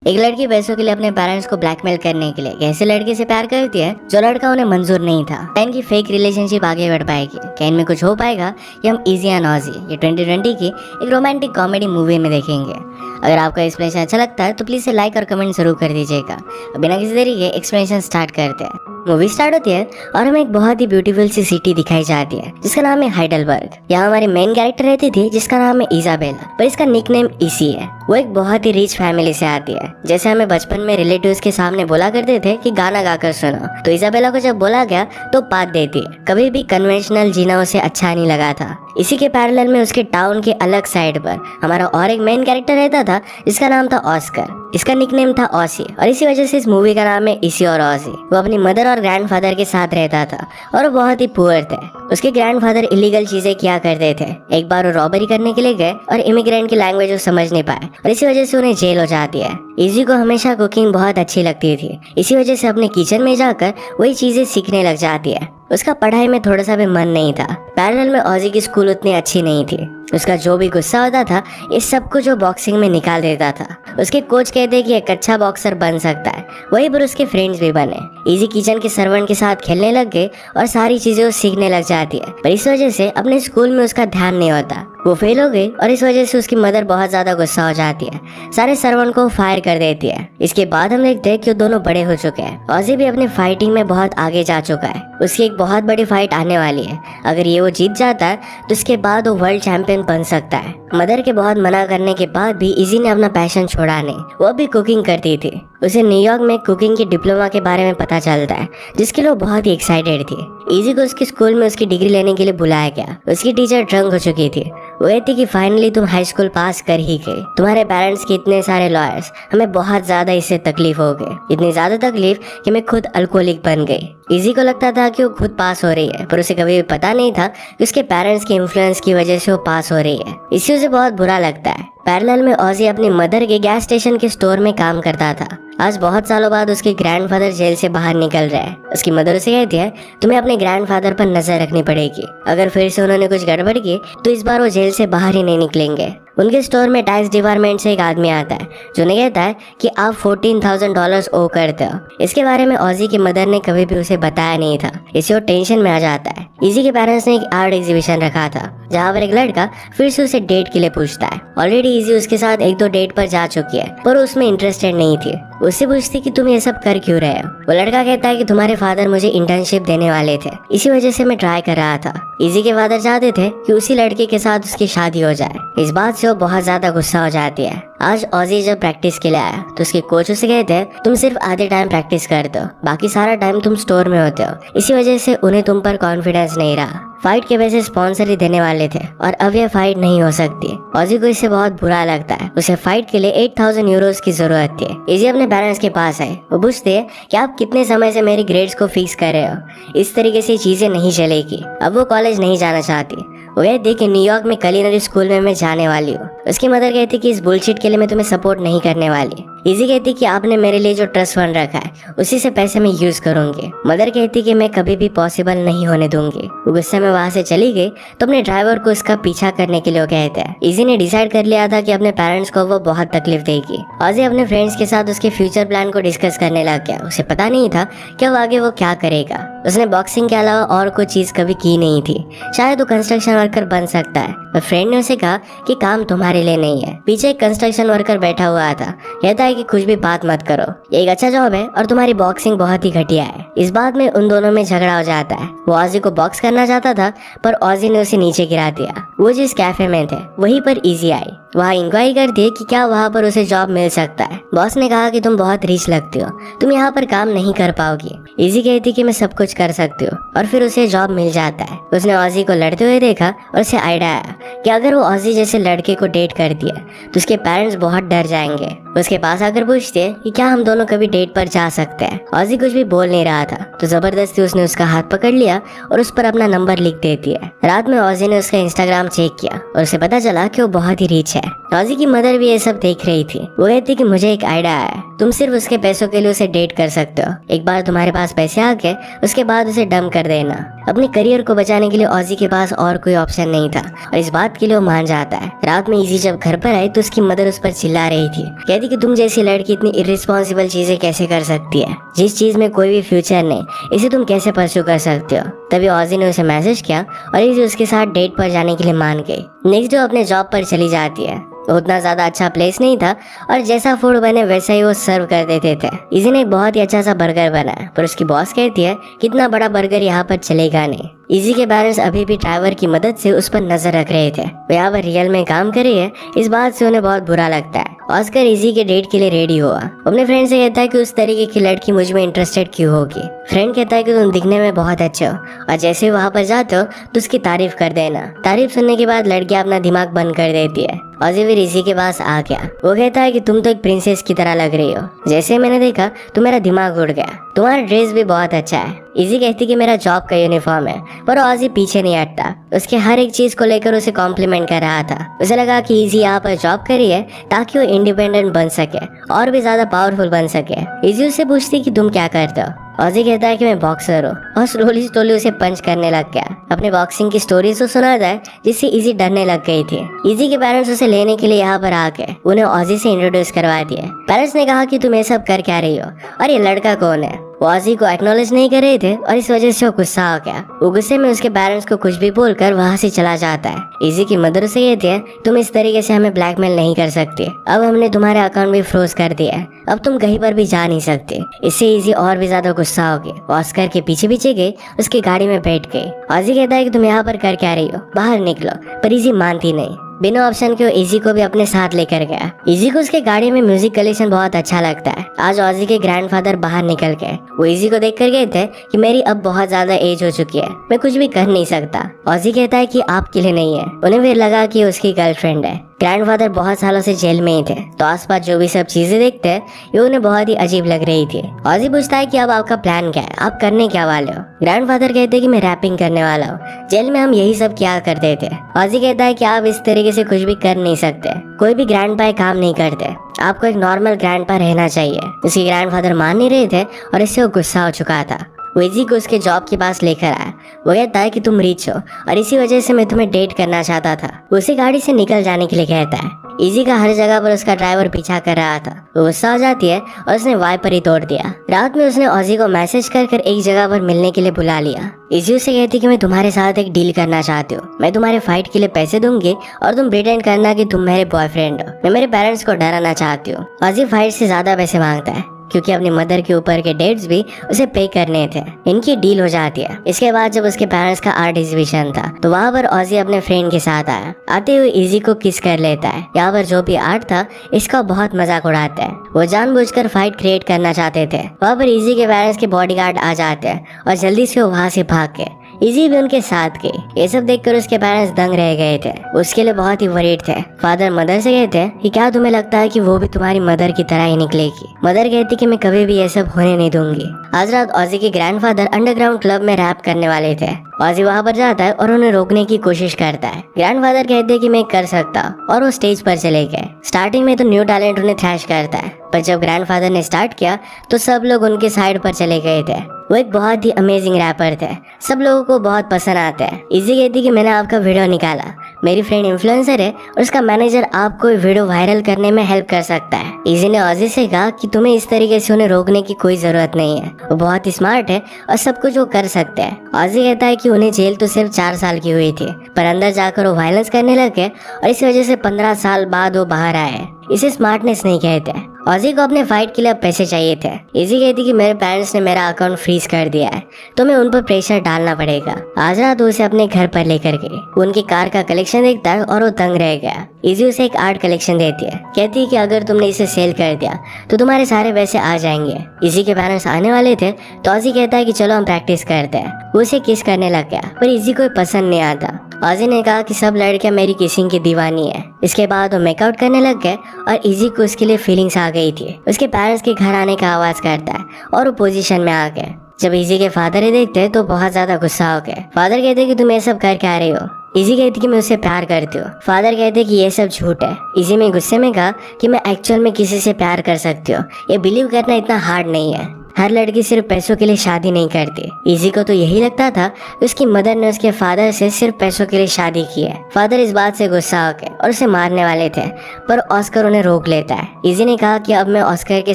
एक लड़की पैसों के लिए अपने पेरेंट्स को ब्लैकमेल करने के लिए ऐसे लड़के से प्यार करती है जो लड़का उन्हें मंजूर नहीं था। क्या इनकी फेक रिलेशनशिप आगे बढ़ पाएगी? क्या इनमें कुछ हो पाएगा? ये हम इजी एंड ऑजी ये 2020 की एक रोमांटिक कॉमेडी मूवी में देखेंगे। अगर आपका एक्सप्लेनेशन अच्छा लगता है तो प्लीज से लाइक और कमेंट जरूर कर दीजिएगा। बिना किसी देरी के एक्सप्लेनेशन स्टार्ट करते हैं। मूवी स्टार्ट होती है और हमें एक बहुत ही ब्यूटीफुल सी सिटी दिखाई जाती है जिसका नाम है हाइडलबर्ग। यहाँ हमारी मेन कैरेक्टर रहती थी जिसका नाम है इजाबेला, पर इसका निकनेम इसी है। वो एक बहुत ही रिच फैमिली से आती है। जैसे हमें बचपन में रिलेटिव्स के सामने बोला करते थे कि गाना गाकर सुनो, तो इजाबेला को जब बोला गया तो पात देती है। कभी भी कन्वेंशनल जीना उसे अच्छा नहीं लगा था। इसी के पैरेलल में उसके टाउन के अलग साइड पर हमारा और एक मेन कैरेक्टर रहता था जिसका नाम था ऑस्कर। इसका निकनेम था ऑसी और इसी वजह से इस मूवी का नाम है इसी और ऑसी। वो अपनी मदर और ग्रैंडफादर के साथ रहता था और वो बहुत ही पुअर थे। उसके ग्रैंडफादर इलीगल चीजें किया करते थे। एक बार वो रॉबरी करने के लिए गए और इमिग्रेंट की लैंग्वेज वो समझ नहीं पाए और इसी वजह से उन्हें जेल हो जाती है। इजी को हमेशा कुकिंग बहुत अच्छी लगती थी, इसी वजह से अपने किचन में जाकर वही चीजें सीखने लग जाती है। उसका पढ़ाई में थोड़ा सा भी मन नहीं था। पैरेलल में ऑजी की स्कूल उतनी अच्छी नहीं थी। उसका जो भी गुस्सा होता था इस सब को जो बॉक्सिंग में निकाल देता था। उसके कोच कहते कि एक अच्छा बॉक्सर बन सकता है, वही पर उसके फ्रेंड्स भी बने। इजी किचन के सर्वेंट के साथ खेलने लग गए और सारी चीजें वो सीखने लग जाती है, पर इस वजह से अपने स्कूल में उसका ध्यान नहीं होता। वो फेल हो गई और इस वजह से उसकी मदर बहुत ज्यादा गुस्सा हो जाती है, सारे सर्वेंट को फायर कर देती है। इसके बाद हम देखते हैं कि वो दोनों बड़े हो चुके हैं। ऑजी भी अपने फाइटिंग में बहुत आगे जा चुका है। उसकी एक बहुत बड़ी फाइट आने वाली है। अगर ये वो जीत जाता है तो इसके बाद वो वर्ल्ड चैंपियन बन सकता है। मदर के बहुत मना करने के बाद भी इजी ने अपना पैशन छोड़ा नहीं। वो भी कुकिंग करती थी। उसे न्यूयॉर्क में कुकिंग की डिप्लोमा के बारे में पता चलता है जिसके लिए वो बहुत ही एक्साइटेड थी। इजी को उसके स्कूल में उसकी डिग्री लेने के लिए बुलाया गया। उसकी टीचर ड्रंक हो चुकी थी। वो कहती कि फाइनली तुम हाई स्कूल पास कर ही गए। तुम्हारे पेरेंट्स के इतने सारे लॉयर्स, हमें बहुत ज्यादा इससे तकलीफ हो गई, इतनी ज्यादा तकलीफ कि मैं खुद अल्कोहलिक बन गई। इजी को लगता था कि वो खुद पास हो रही है, पर उसे कभी भी पता नहीं था कि उसके पेरेंट्स के इन्फ्लुएंस की वजह से वो पास हो रही है। इससे उसे बहुत बुरा लगता है। पैरेलल में ऑजी अपनी मदर के गैस स्टेशन के स्टोर में काम करता था। आज बहुत सालों बाद उसके ग्रैंडफादर जेल से बाहर निकल रहे हैं। उसकी मदर उसे कहती है तुम्हें अपने ग्रैंडफादर पर नजर रखनी पड़ेगी। अगर फिर से उन्होंने कुछ गड़बड़ की तो इस बार वो जेल से बाहर ही नहीं निकलेंगे। उनके स्टोर में टैक्स डिपार्टमेंट से एक आदमी आता है जो उन्हें कहता है कि आप $14,000 ओ करते हो। इसके बारे में ऑजी की मदर ने कभी भी उसे बताया नहीं था, इससे वो टेंशन में आ जाता है। इजी के पेरेंट्स ने एक आर्ट एग्जीबिशन रखा था जहाँ पर एक लड़का फिर से उसे डेट के लिए पूछता है। ऑलरेडी इजी उसके साथ एक दो डेट पर जा चुकी है पर उसमें इंटरेस्टेड नहीं थी। उससे पूछती कि तुम ये सब कर क्यों रहे हो। वो लड़का कहता है कि तुम्हारे फादर मुझे इंटर्नशिप देने वाले थे, इसी वजह से मैं ट्राई कर रहा था। इजी के फादर चाहते थे कि उसी लड़के के साथ उसकी शादी हो जाए। इस बात से वो बहुत ज्यादा गुस्सा हो जाती है। आज ऑजी जब प्रैक्टिस के लिए आया तो उसके कोच उसे कहते हैं तुम सिर्फ आधे टाइम प्रैक्टिस करते हो, बाकी सारा टाइम तुम स्टोर में होते हो। इसी वजह से उन्हें तुम पर कॉन्फिडेंस नहीं रहा। फाइट के वजह स्पॉन्सर ही देने वाले थे और अब यह फाइट नहीं हो सकती। ऑजी को इससे बहुत बुरा लगता है। उसे फाइट के लिए 8,000 यूरोस की जरूरत थी। इजी अपने पेरेंट्स के पास है। वो पूछते हैं कि आप कितने समय से मेरी ग्रेड्स को फिक्स कर रहे हो, इस तरीके से चीजें नहीं चलेगी। अब वो कॉलेज नहीं जाना चाहती। वो कहती कि न्यूयॉर्क में कलिनरी स्कूल में मैं जाने वाली हूँ। उसकी मदर कहती कि इस बुलशिट के लिए मैं तुम्हें सपोर्ट नहीं करने वाली। इजी कहती कि आपने मेरे लिए जो ट्रस्ट फंड रखा है उसी से पैसे मैं यूज करूंगी। मदर कहती कि मैं कभी भी पॉसिबल नहीं होने दूंगी। वो गुस्से में वहाँ से चली गई तो अपने ड्राइवर को इसका पीछा करने के लिए कहते हैं। इजी ने डिसाइड कर लिया था कि अपने पेरेंट्स को वो बहुत तकलीफ देगी। ऑजी अपने फ्रेंड्स के साथ उसके फ्यूचर प्लान को डिस्कस करने लग गया। उसे पता नहीं था कि अब आगे वो क्या करेगा। उसने बॉक्सिंग के अलावा और कोई चीज कभी की नहीं थी। शायद वो कंस्ट्रक्शन वर्कर बन सकता है। पर फ्रेंड ने उसे कहा कि काम तुम्हारे लिए नहीं है। पीछे एक कंस्ट्रक्शन वर्कर बैठा हुआ था, कहता है कि कुछ भी बात मत करो, ये एक अच्छा जॉब है और तुम्हारी बॉक्सिंग बहुत ही घटिया है। इस बात में उन दोनों में झगड़ा हो जाता है। वो ऑजी को बॉक्स करना चाहता था पर ऑजी ने उसे नीचे गिरा दिया। वो जिस कैफे में थे वहीं पर इजी आई। वहाँ इंक्वायरी करती है कि क्या वहाँ पर उसे जॉब मिल सकता है। बॉस ने कहा कि तुम बहुत रिच लगती हो, तुम यहाँ पर काम नहीं कर पाओगी। इजी कहती कि मैं सब कुछ कर सकती हूँ और फिर उसे जॉब मिल जाता है। उसने ऑजी को लड़ते हुए देखा और उसे आइडिया आया कि अगर वो ऑजी जैसे लड़के को डेट करती है तो उसके पेरेंट्स बहुत डर जाएंगे। उसके पास आकर पूछते हैं कि क्या हम दोनों कभी डेट पर जा सकते हैं। ऑजी कुछ भी बोल नहीं रहा था तो जबरदस्ती उसने उसका हाथ पकड़ लिया और उस पर अपना नंबर लिख देती है। रात में ऑजी ने उसका इंस्टाग्राम चेक किया और उसे पता चला कि वो बहुत ही रिच है। ऑजी की मदर भी ये सब देख रही थी। वो कहती कि मुझे एक आइडिया है, तुम सिर्फ उसके पैसों के लिए उसे डेट कर सकते हो। एक बार तुम्हारे पास पैसे आ गए उसके बाद उसे डंप कर देना। अपने करियर को बचाने के लिए ऑजी के पास और कोई ऑप्शन नहीं था और इस बात के लिए वो मान जाता है। रात में इजी जब घर पर आई तो उसकी मदर उस पर चिल्ला रही थी, कहती कि तुम जैसी लड़की इतनी इर्रिस्पॉन्सिबल चीजें कैसे कर सकती है, जिस चीज में कोई भी फ्यूचर नहीं, इसे तुम कैसे परस्यू कर सकते हो। तभी ऑजी ने उसे मैसेज किया और इजी उसके साथ डेट पर जाने के लिए मान गई। नेक्स्ट डे अपने जॉब पर चली जाती है। उतना ज्यादा अच्छा प्लेस नहीं था और जैसा फूड बने वैसा ही वो सर्व कर देते थे। इजी ने एक बहुत ही अच्छा सा बर्गर बनाया पर उसकी बॉस कहती है कितना बड़ा बर्गर यहाँ पर चलेगा नहीं। इजी के पेरेंट्स अभी भी ड्राइवर की मदद से उस पर नजर रख रहे थे। वो यहाँ पर रियल में काम कर रही है, इस बात से उन्हें बहुत बुरा लगता है। ऑस्कर इजी के डेट के लिए रेडी हुआ। अपने फ्रेंड से कहता है कि उस तरीके की लड़की मुझ में इंटरेस्टेड क्यों होगी। फ्रेंड कहता है कि तुम दिखने में बहुत अच्छे हो और जैसे वहाँ पर जाते हो तो उसकी तारीफ कर देना। तारीफ सुनने के बाद लड़कियां अपना दिमाग बंद कर देती है। ऑजी फिर इजी के पास आ गया। वो कहता है कि तुम तो एक प्रिंसेस की तरह लग रही हो, जैसे मैंने देखा तो मेरा दिमाग उड़ गया, तुम्हारा ड्रेस भी बहुत अच्छा है। इजी कहती कि मेरा जॉब का यूनिफॉर्म है, पर ऑजी पीछे नहीं हटता। उसके हर एक चीज को लेकर उसे कॉम्प्लीमेंट कर रहा था। उसे लगा कि इजी यहाँ पर जॉब करी है ताकि वो इंडिपेंडेंट बन सके और भी ज्यादा पावरफुल बन सके। इजी उससे पूछती कि तुम क्या करते हो। ऑजी कहता है कि मैं बॉक्सर हूँ और स्लोली उसे पंच करने लग गया। अपने बॉक्सिंग की स्टोरी तो सुनाता है जिससे इजी डरने लग गई थी। इजी के पेरेंट्स उसे लेने के लिए यहाँ पर आके उन्हें ऑजी से इंट्रोड्यूस करवा दिए। पेरेंट्स ने कहा कि तुम ये सब कर क्या रही हो और ये लड़का कौन है। वो ऑजी को एक्नॉलेज नहीं कर रहे थे और इस वजह से वो गुस्सा हो गया। वो गुस्से में उसके पेरेंट्स को कुछ भी बोलकर वहाँ से चला जाता है। इजी की मदर उसे कहती है तुम इस तरीके से हमें ब्लैकमेल नहीं कर सकते, अब हमने तुम्हारे अकाउंट भी फ्रोज कर दिया है, अब तुम कहीं पर भी जा नहीं सकते। इससे इजी और भी ज्यादा गुस्सा हो गई। ऑस्कर के पीछे पीछे गई, उसकी गाड़ी में बैठ गई। ऑजी कहता है कि तुम यहाँ पर कर क्या रही हो, बाहर निकलो, पर इजी मानती नहीं। बिना ऑप्शन के वो इजी को भी अपने साथ लेकर गया। इजी को उसके गाड़ी में म्यूजिक कलेक्शन बहुत अच्छा लगता है। आज ऑजी के ग्रैंडफादर बाहर निकल गए। वो इजी को देख कर कहते हैं कि मेरी अब बहुत ज्यादा एज हो चुकी है, मैं कुछ भी कर नहीं सकता। ऑजी कहता है कि आपके लिए नहीं है। उन्हें फिर लगा कि उसकी गर्लफ्रेंड है। ग्रैंडफादर बहुत सालों से जेल में ही थे तो आसपास जो भी सब चीजें देखते हैं ये उन्हें बहुत ही अजीब लग रही थी। ऑजी पूछता है कि अब आपका प्लान क्या है, आप करने क्या वाले हो। ग्रैंडफादर कहते हैं कि मैं रैपिंग करने वाला हूँ, जेल में हम यही सब किया करते थे। ऑजी कहता है कि आप इस तरीके से कुछ भी कर नहीं सकते, कोई भी ग्रैंडपा काम नहीं करते, आपको एक नॉर्मल ग्रैंडपा रहना चाहिए। उसके ग्रैंडफादर मान नहीं रहे थे और इससे वो गुस्सा हो चुका था। वो इजी को उसके जॉब के पास लेकर आया। वो कहता है कि तुम रिच हो और इसी वजह से मैं तुम्हें डेट करना चाहता था। वो उसे गाड़ी से निकल जाने के लिए कहता है। इजी का हर जगह पर उसका ड्राइवर पीछा कर रहा था। वो गुस्सा हो जाती है और उसने वाइपर ही तोड़ दिया। रात में उसने ऑजी को मैसेज कर एक जगह पर मिलने के लिए बुला लिया। इजी उसे कहती कि मैं तुम्हारे साथ एक डील करना चाहती हूँ, मैं तुम्हारे फाइट के लिए पैसे दूंगी और तुम प्रिटेंड करना कि तुम मेरे बॉयफ्रेंड हो। मैं मेरे पेरेंट्स को डराना चाहती हूँ। ऑजी फाइट से ज्यादा पैसे मांगता है क्योंकि अपनी मदर के ऊपर के डेट्स भी उसे पे करने थे। इनकी डील हो जाती है। इसके बाद जब उसके पेरेंट्स का आर्ट एग्जीबिशन था तो वहाँ पर ऑजी अपने फ्रेंड के साथ आया। आते हुए इजी को किस कर लेता है। यहाँ पर जो भी आर्ट था इसका बहुत मजाक उड़ाता है। वो जानबूझकर फाइट क्रिएट करना चाहते थे। वहाँ पर इजी के पेरेंट्स के बॉडीगार्ड आ जाते हैं और जल्दी से वो वहाँ से भाग गए। इजी भी उनके साथ गई। ये सब देखकर उसके पेरेंट्स दंग रह गए थे। उसके लिए बहुत ही वरीड थे। फादर मदर से कहते हैं कि क्या तुम्हें लगता है कि वो भी तुम्हारी मदर की तरह ही निकलेगी। मदर कहती कि मैं कभी भी ये सब होने नहीं दूंगी। आज रात ऑजी के ग्रैंडफादर अंडरग्राउंड क्लब में रैप करने वाले थे। ऑजी वहाँ पर जाता है और उन्हें रोकने की कोशिश करता है। ग्रैंडफादर कहते हैं कि मैं कर सकता और वो स्टेज पर चले गए। स्टार्टिंग में तो न्यू टैलेंट उन्हें थ्रैश करता है, पर जब ग्रैंडफादर ने स्टार्ट किया तो सब लोग उनके साइड पर चले गए थे। वो एक बहुत ही अमेजिंग रैपर थे, सब लोगों को बहुत पसंद आते हैं। इजी कहती कि मैंने आपका वीडियो निकाला, मेरी फ्रेंड इन्फ्लुएंसर है और उसका मैनेजर आपको वीडियो वायरल करने में हेल्प कर सकता है। इजी ने ऑजी से कहा कि तुम्हें इस तरीके से उन्हें रोकने की कोई जरूरत नहीं है, वो बहुत ही स्मार्ट है और सब कुछ वो कर सकते हैं। ऑजी कहता है कि उन्हें जेल तो सिर्फ 4 साल की हुई थी, पर अंदर जाकर वो वायलेंस करने लगे और इस वजह से 15 साल बाद वो बाहर आए। इसे स्मार्टनेस नहीं कहते। ऑजी को अपने फाइट के लिए पैसे चाहिए थे। इजी कहती कि मेरे पेरेंट्स ने मेरा अकाउंट फ्रीज कर दिया है तो मैं उन पर प्रेशर डालना पड़ेगा। आज रात उसे अपने घर पर लेकर गई। उनकी कार का कलेक्शन देखता है और वो तंग रह गया। इजी उसे एक आर्ट कलेक्शन देती है। कहती है कि अगर तुमने इसे सेल कर दिया तो तुम्हारे सारे पैसे आ जाएंगे। इजी के पेरेंट्स आने वाले थे तो ऑजी कहता है कि चलो हम प्रैक्टिस करते हैं। वो उसे किस करने लग गया पर इजी को पसंद नहीं आता। ऑजी ने कहा कि सब लड़कियां मेरी किसिंग की दीवानी है। इसके बाद वो मेकआउट करने लग गए और इजी को उसके लिए फीलिंग्स आ गई थी। उसके पेरेंट्स के घर आने का आवाज करता है और वो पोजीशन में आ गए। जब इजी के फादर ही देखते तो बहुत ज्यादा गुस्सा हो गए। फादर कहते कि तुम ये सब कर क्या रही हो। इजी कहती कि मैं उससे प्यार करती हूँ। फादर कहते कि ये सब झूठ है। इजी में गुस्से में कहा कि मैं एक्चुअल में किसी से प्यार कर सकती हूँ, ये बिलीव करना इतना हार्ड नहीं है। हर लड़की सिर्फ पैसों के लिए शादी नहीं करती। इजी को तो यही लगता था उसकी मदर ने उसके फादर से सिर्फ पैसों के लिए शादी की है। फादर इस बात से गुस्सा हो गए और उसे मारने वाले थे, पर ऑस्कर उन्हें रोक लेता है। इजी ने कहा कि अब मैं ऑस्कर के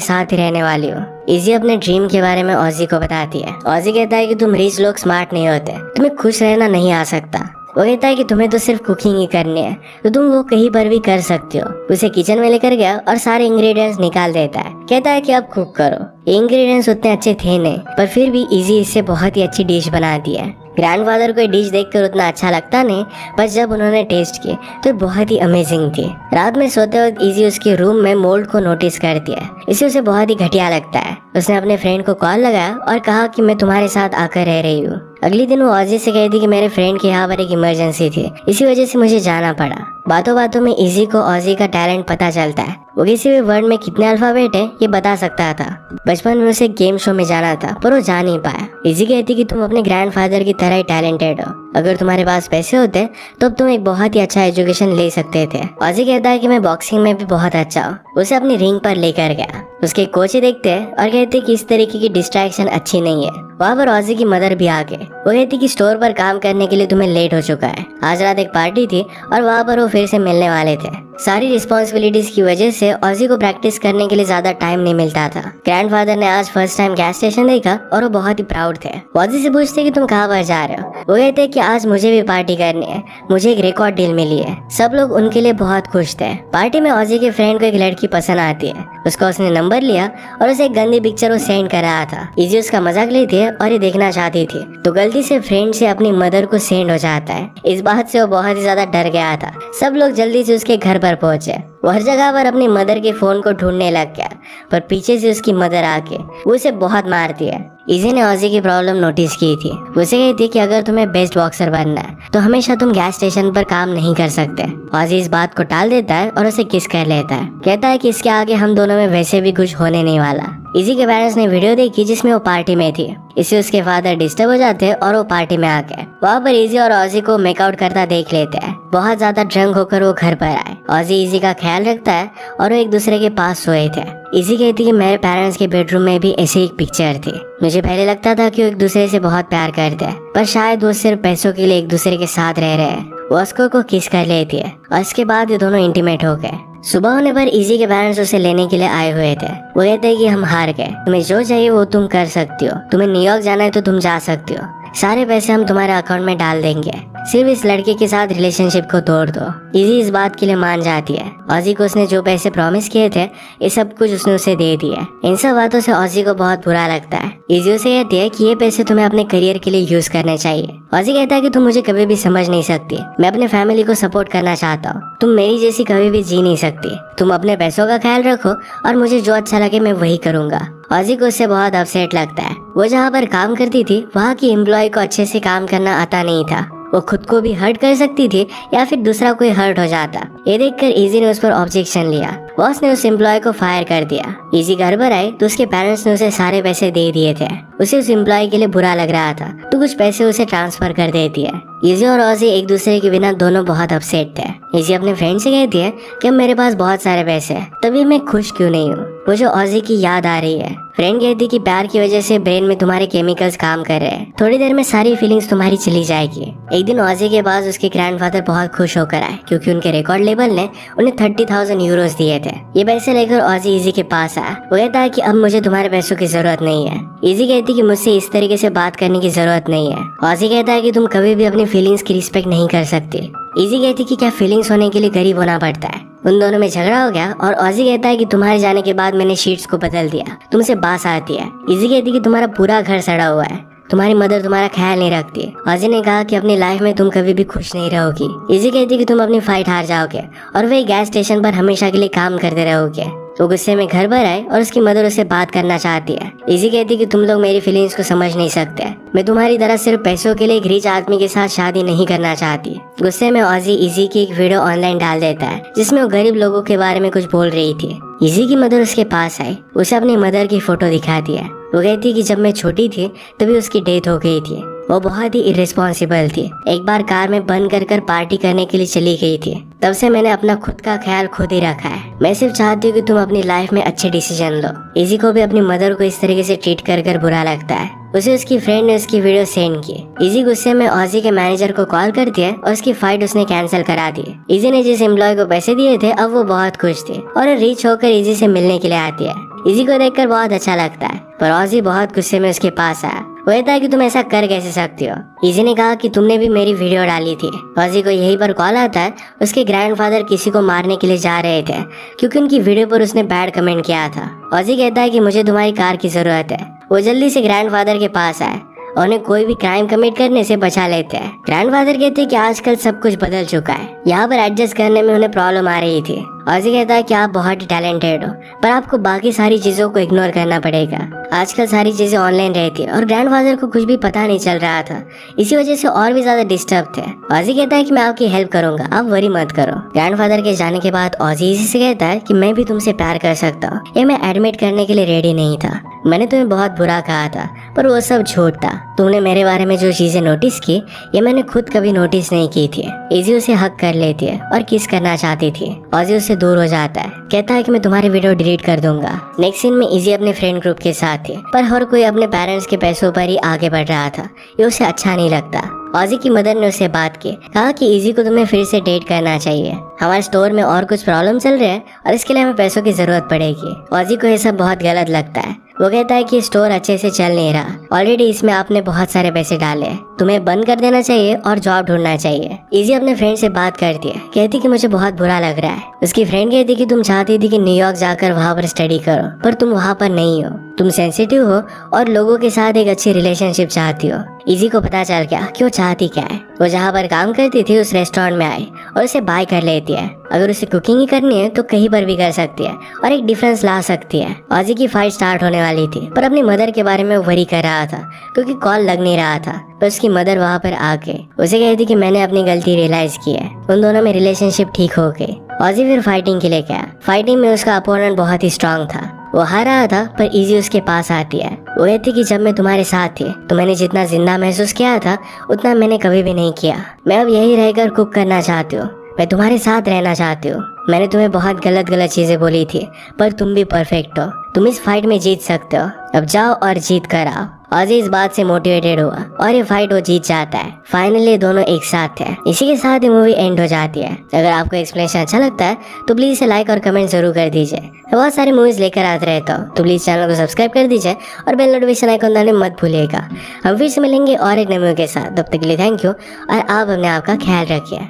साथ ही रहने वाली हूँ। इजी अपने ड्रीम के बारे में ऑजी को बताती है। ऑजी कहता है कि तुम रिच लोग स्मार्ट नहीं होते, तुम्हें खुश रहना नहीं आ सकता। वो कहता है कि तुम्हें तो सिर्फ कुकिंग ही करनी है, तो तुम वो कहीं पर भी कर सकते हो। उसे किचन में लेकर गया और सारे इंग्रेडिएंट्स निकाल देता है। कहता है कि अब कुक करो। इंग्रेडिएंट्स उतने अच्छे थे नहीं, पर फिर भी इजी इससे बहुत ही अच्छी डिश बनाती है। ग्रैंडफादर को डिश देखकर उतना अच्छा लगता नहीं, पर जब उन्होंने टेस्ट की तो बहुत ही अमेजिंग थी। रात में सोते वक्त इजी उसके रूम में मोल्ड को नोटिस करती है। इसे उसे बहुत ही घटिया लगता है। उसने अपने फ्रेंड को कॉल लगाया और कहा कि मैं तुम्हारे साथ आकर रह रही हूँ। अगले दिन वो ऑजी से कहती कि मेरे फ्रेंड के यहाँ पर एक इमरजेंसी थी, इसी वजह से मुझे जाना पड़ा। बातों बातों में इजी को ऑजी का टैलेंट पता चलता है। वो किसी भी वर्ड में कितने अल्फाबेट है ये बता सकता था। बचपन में उसे गेम शो में जाना था, पर वो जा नहीं पाया। इजी कहती कि तुम अपने ग्रैंडफादर की तरह ही टैलेंटेड हो। अगर तुम्हारे पास पैसे होते तो तुम एक बहुत ही अच्छा एजुकेशन ले सकते थे। ऑजी कहता है कि मैं बॉक्सिंग में भी बहुत अच्छा हूँ। उसे अपनी रिंग पर लेकर गया। उसके कोच देखते हैं और कहते कि इस तरीके की डिस्ट्रैक्शन अच्छी नहीं है। वहाँ पर ऑजी की मदर भी आ गए। वो कहती कि स्टोर पर काम करने के लिए तुम्हें लेट हो चुका है। आज रात एक पार्टी थी और वहाँ पर वो फिर से मिलने वाले थे। सारी रिस्पॉन्सिबिलिटीज की वजह से ऑजी को प्रैक्टिस करने के लिए ज्यादा टाइम नहीं मिलता था। ग्रैंडफादर ने आज फर्स्ट टाइम गैस स्टेशन देखा और वो बहुत ही प्राउड थे। ऑजी से पूछते कि तुम कहाँ पर जा रहे हो। वो कहते कि आज मुझे भी पार्टी करनी है, मुझे एक रिकॉर्ड डील मिली है। सब लोग उनके लिए बहुत खुश थे। पार्टी में ऑजी के फ्रेंड को एक लड़की पसंद आती है। उसका उसने नंबर लिया और उसे एक गंदी पिक्चर वो सेंड कर रहा था। इजी उसका मजाक लेती है और ये देखना चाहती थी, तो गलती से फ्रेंड से अपनी मदर को सेंड हो जाता है। इस बात से वो बहुत ही ज्यादा डर गया था। सब लोग जल्दी से उसके घर पर पहुंचे। वो हर जगह पर अपनी मदर के फोन को ढूंढने लग गया, पर पीछे से उसकी मदर आके वो उसे बहुत मारती है। इजी ने ऑजी की प्रॉब्लम नोटिस की थी। वो उसे कहती कि अगर तुम्हें बेस्ट बॉक्सर बनना है तो हमेशा तुम गैस स्टेशन पर काम नहीं कर सकते। ऑजी इस बात को टाल देता है और उसे किस कर लेता है। कहता है कि इसके आगे हम दोनों में वैसे भी कुछ होने नहीं वाला। इजी के पेरेंट्स ने वीडियो देखी जिसमें वो पार्टी में थी। इससे उसके फादर डिस्टर्ब हो जाते हैं और वो पार्टी में आके वहाँ पर इजी और ऑजी को मेकआउट करता देख लेते हैं। बहुत ज्यादा ड्रंक होकर वो घर पर आए। ऑजी इजी का ख्याल रखता है और वो एक दूसरे के पास सोए थे। इजी कहती कि मेरे पेरेंट्स के बेडरूम में भी ऐसी एक पिक्चर थी। मुझे पहले लगता था कि वो एक दूसरे से बहुत प्यार करते हैं, पर शायद वो सिर्फ पैसों के लिए एक दूसरे के साथ रह रहे हैं। वो ऑस्कर को किस कर लेती है और इसके बाद ये दोनों इंटीमेट हो गए। सुबह होने पर इजी के पेरेंट्स उसे लेने के लिए आए हुए थे। वो कहते हैं कि हम हार गए, तुम्हें जो चाहिए वो तुम कर सकती हो, तुम्हें न्यूयॉर्क जाना है तो तुम जा सकती हो, सारे पैसे हम तुम्हारे अकाउंट में डाल देंगे, सिर्फ इस लड़के के साथ रिलेशनशिप को तोड़ दो। इजी इस बात के लिए मान जाती है। ऑजी को उसने जो पैसे प्रॉमिस किए थे ये सब कुछ उसने उसे दे दिए। इन सब बातों से ऑजी को बहुत बुरा लगता है। इजी उसे कहती है कि ये पैसे तुम्हें अपने करियर के लिए यूज करने चाहिए। ऑजी कहता है कि तुम मुझे कभी भी समझ नहीं सकती, मैं अपने फैमिली को सपोर्ट करना चाहता हूँ, तुम मेरी जैसी कभी भी जी नहीं सकती, तुम अपने पैसों का ख्याल रखो और मुझे जो अच्छा लगे मैं वही करूँगा। ऑजी को उससे बहुत अपसेट लगता है। वो जहाँ पर काम करती थी वहाँ की एम्प्लॉय को अच्छे से काम करना आता नहीं था। वो खुद को भी हर्ट कर सकती थी या फिर दूसरा कोई हर्ट हो जाता। ये देखकर इजी ने उस पर ऑब्जेक्शन लिया। बॉस ने उस एम्प्लॉय को फायर कर दिया। इजी घर पर आए तो उसके पेरेंट्स ने उसे सारे पैसे दे दिए थे। उसे उस एम्प्लॉय के लिए बुरा लग रहा था तो कुछ पैसे उसे ट्रांसफर कर देती है। इजी और ऑजी एक दूसरे के बिना दोनों बहुत अपसेट थे। इजी अपने फ्रेंड से कहती है कि मेरे पास बहुत सारे पैसे हैं, तभी मैं खुश क्यों नहीं हूँ। मुझे ऑजी की याद आ रही है। फ्रेंड कहती कि प्यार की वजह से ब्रेन में तुम्हारे केमिकल्स काम कर रहे हैं, थोड़ी देर में सारी फीलिंग्स तुम्हारी चली जाएगी। एक दिन ऑजी के पास उसके ग्रैंडफादर बहुत खुश होकर आए क्योंकि उनके रिकॉर्ड लेबल ने उन्हें 30,000 यूरोस दिए थे। ये पैसे लेकर ऑजी इजी के पास आया। वो कहता है कि अब मुझे तुम्हारे पैसों की जरूरत नहीं है। इजी कहती कि मुझसे इस तरीके से बात करने की जरूरत नहीं है। ऑजी कहता है कि तुम कभी भी अपनी फीलिंग्स की रिस्पेक्ट नहीं कर सकती। इजी कहती कि क्या फीलिंग्स होने के लिए गरीब होना पड़ता है। उन दोनों में झगड़ा हो गया और ऑजी कहता है कि तुम्हारे जाने के बाद मैंने शीट्स को बदल दिया, तुमसे बास आती है। इजी कहती कि तुम्हारा पूरा घर सड़ा हुआ है, तुम्हारी मदर तुम्हारा ख्याल नहीं रखती। ऑजी ने कहा कि अपनी लाइफ में तुम कभी भी खुश नहीं रहोगी। इजी कहती कि तुम अपनी फाइट हार जाओगे और वही गैस स्टेशन पर हमेशा के लिए काम करते रहोगे। वो गुस्से में घर पर आए और उसकी मदर उससे बात करना चाहती है। इजी कहती कि तुम लोग मेरी फीलिंग्स को समझ नहीं सकते, मैं तुम्हारी तरह सिर्फ पैसों के लिए एक रिच आदमी के साथ शादी नहीं करना चाहती। गुस्से में ऑजी इजी की एक वीडियो ऑनलाइन डाल देता है जिसमें वो गरीब लोगों के बारे में कुछ बोल रही थी। इजी की मदर उसके पास आई, उसे अपनी मदर की फोटो दिखाती है। वो कहती कि जब मैं छोटी थी तभी उसकी डेथ हो गई थी। वो बहुत ही इर्रिस्पॉन्सिबल थी। एक बार कार में बंद कर पार्टी करने के लिए चली गई थी। तब से मैंने अपना खुद का ख्याल खुद ही रखा है। मैं सिर्फ चाहती हूँ कि तुम अपनी लाइफ में अच्छे डिसीजन लो। इजी को भी अपनी मदर को इस तरीके से ट्रीट कर बुरा लगता है। उसे उसकी फ्रेंड ने उसकी वीडियो सेंड की। इजी गुस्से में ऑजी के मैनेजर को कॉल कर दिया और उसकी फ्लाइट उसने कैंसिल करा दी। इजी ने जिस एम्प्लॉय को पैसे दिए थे अब वो बहुत खुश थी और रीच होकर इजी से मिलने के लिए आती है। इजी को देखकर बहुत अच्छा लगता है, पर ऑजी बहुत गुस्से में उसके पास आया। वो कहता है कि तुम ऐसा कर कैसे सकती हो। इजी ने कहा कि तुमने भी मेरी वीडियो डाली थी। ऑजी को यहीं पर कॉल आता है। उसके ग्रैंडफादर किसी को मारने के लिए जा रहे थे क्योंकि उनकी वीडियो पर उसने बैड कमेंट किया था। ऑजी कहता है कि मुझे तुम्हारी कार की जरूरत है। वो जल्दी से ग्रैंडफादर के पास आए और उन्हें कोई भी क्राइम कमिट करने से बचा लेते हैं। ग्रैंडफादर कहते हैं कि आजकल सब कुछ बदल चुका है, यहाँ पर एडजस्ट करने में उन्हें प्रॉब्लम आ रही थी। ऑजी कहता है कि आप बहुत ही टैलेंटेड हो, पर आपको बाकी सारी चीजों को इग्नोर करना पड़ेगा। आजकल सारी चीजें ऑनलाइन रहती है और ग्रैंडफादर को कुछ भी पता नहीं चल रहा था, इसी वजह से और भी ज्यादा डिस्टर्ब थे। ऑजी कहता है कि मैं आपकी हेल्प करूंगा, आप वरी मत करो। ग्रैंडफादर के जाने के बाद ऑजी इजी से कहता है कि मैं भी तुमसे प्यार कर सकता हूँ। ये मैं एडमिट करने के लिए रेडी नहीं था। मैंने तुम्हें बहुत बुरा कहा था, पर वो सब झूठ था। तुमने मेरे बारे में जो चीजें नोटिस की, ये मैंने खुद कभी नोटिस नहीं की थी। इजी उसे हक कर लेती है और किस करना चाहती थी। ऑजी उससे दूर हो जाता है, कहता है कि मैं तुम्हारी वीडियो डिलीट कर दूंगा। नेक्स्ट सीन में इजी अपने फ्रेंड ग्रुप के साथ थी, पर हर कोई अपने पेरेंट्स के पैसों पर ही आगे बढ़ रहा था। ये उसे अच्छा नहीं लगता। ऑजी की मदर ने उससे बात की, कहा कि इजी को तुम्हें फिर से डेट करना चाहिए। हमारे स्टोर में और कुछ प्रॉब्लम चल रहे हैं और इसके लिए हमें पैसों की जरूरत पड़ेगी। ऑजी को ये सब बहुत गलत लगता है। वो कहता है कि स्टोर अच्छे से चल नहीं रहा, ऑलरेडी इसमें आपने बहुत सारे पैसे डाले, तुम्हें बंद कर देना चाहिए और जॉब ढूंढना चाहिए। इजी अपने फ्रेंड से बात करती है, कहती कि मुझे बहुत बुरा लग रहा है। उसकी फ्रेंड कहती कि तुम चाहती थी कि न्यूयॉर्क जाकर वहाँ पर स्टडी करो, पर तुम वहाँ पर नहीं हो। तुम सेंसिटिव हो और लोगों के साथ एक अच्छी रिलेशनशिप चाहती हो। इजी को पता चल गया कि वो चाहती क्या है। वो जहाँ पर काम करती थी उस रेस्टोरेंट में आई और उसे बाय कर लेती है। अगर उसे कुकिंग ही करनी है तो कहीं पर भी कर सकती है और एक डिफरेंस ला सकती है। ऑजी की फाइट स्टार्ट होने वाली थी, पर अपनी मदर के बारे में वरी कर रहा था क्योंकि कॉल लग नहीं रहा था। पर उसकी मदर वहाँ पर आके उसे कहती कि मैंने अपनी गलती रियलाइज की है। उन दोनों में रिलेशनशिप ठीक हो गई। ऑजी फिर फाइटिंग के लिए गया। फाइटिंग में उसका अपोनेंट बहुत ही स्ट्रांग था। वो हार रहा था, पर इजी उसके पास आती है। वो कहती कि जब मैं तुम्हारे साथ थी तो मैंने जितना जिंदा महसूस किया था उतना मैंने कभी भी नहीं किया। मैं अब यही रहकर कुक करना चाहती हूँ, मैं तुम्हारे साथ रहना चाहती हूँ। मैंने तुम्हें बहुत गलत चीजें बोली थी, पर तुम भी परफेक्ट हो। तुम इस फाइट में जीत सकते हो। अब जाओ और जीत कर आओ। ऑजी इस बात से मोटिवेटेड हुआ और ये फाइट वो जीत जाता है। फाइनली दोनों एक साथ थे। इसी के साथ ये मूवी एंड हो जाती है। अगर आपको एक्सप्लेनेशन अच्छा लगता है तो प्लीज इसे लाइक और कमेंट जरूर कर दीजिए। मैं बहुत सारी मूवीज लेकर आते रहता हूँ, तो प्लीज चैनल को सब्सक्राइब कर दीजिए और बेल नोटिफिकेशन आइकन दबाना मत भूलिएगा। हम फिर से मिलेंगे और एक नई मूवी के साथ। तब तक के लिए थैंक यू और आप अपने आप का ख्याल रखिए।